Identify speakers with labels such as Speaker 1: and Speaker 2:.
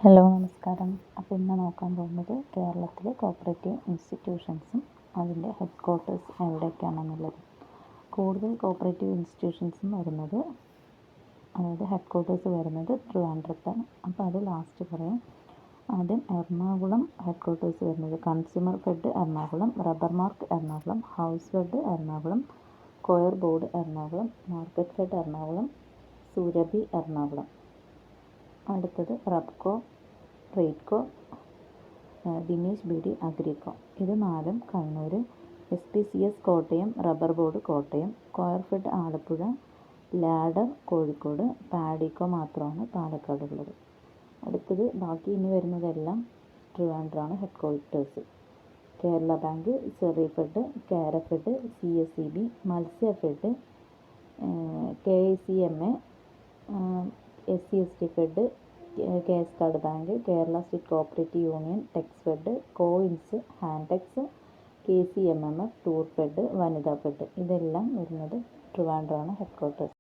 Speaker 1: Hello നമസ്കാരം. അപ്പോൾ ഇന്ന് നോക്കാൻ പോകുന്നത് കേരളത്തിലെ കോപ്പറേറ്റീവ് ഇൻസ്റ്റിറ്റ്യൂഷൻസും അതിൻ്റെ ഹെഡ് ക്വാർട്ടേഴ്സ് എവിടേക്കാണെന്നുള്ളത്. കൂടുതൽ കോപ്പറേറ്റീവ് ഇൻസ്റ്റിറ്റ്യൂഷൻസും വരുന്നത്, അതായത് ഹെഡ് ക്വാർട്ടേഴ്സ് വരുന്നത് ട്രിവാൻഡ്രത്താണ്. അപ്പോൾ അത് ലാസ്റ്റ് പറയാം. ആദ്യം എറണാകുളം ഹെഡ് ക്വാർട്ടേഴ്സ് വരുന്നത് consumer fed Ernakulam, rubber mark Ernakulam, house fed Ernakulam, coir board Ernakulam, market fed Ernakulam, Surabhi Ernakulam. അടുത്തത് റബ്കോ, ട്രേഡ്കോ, ദിനേശ് ബി ഡി അഗ്രികോ. ഇത് നാലും Kannur. SPCS Kottayam, rubber board Kottayam, coir fed Alappuzha, ലാഡർ കോഴിക്കോട്, പാഡിക്കോ മാത്രമാണ് പാലക്കാട് ഉള്ളത്. അടുത്തത് ബാക്കി ഇനി വരുന്നതെല്ലാം ട്രിവാൻഡ്രമാണ് headquarters. Kerala bank, seri fed, കാര fed, CSEB, Matsya fed, KICMA, SC/ST fed, KS card bank, Kerala state cooperative union, tex fed, coins, Hantex, KCMMF, tour fed, Vanitha fed. ഇതെല്ലാം വരുന്നത് ട്രിവാൻഡ്രമാണ് ഹെഡ് ക്വാർട്ടേഴ്സ്.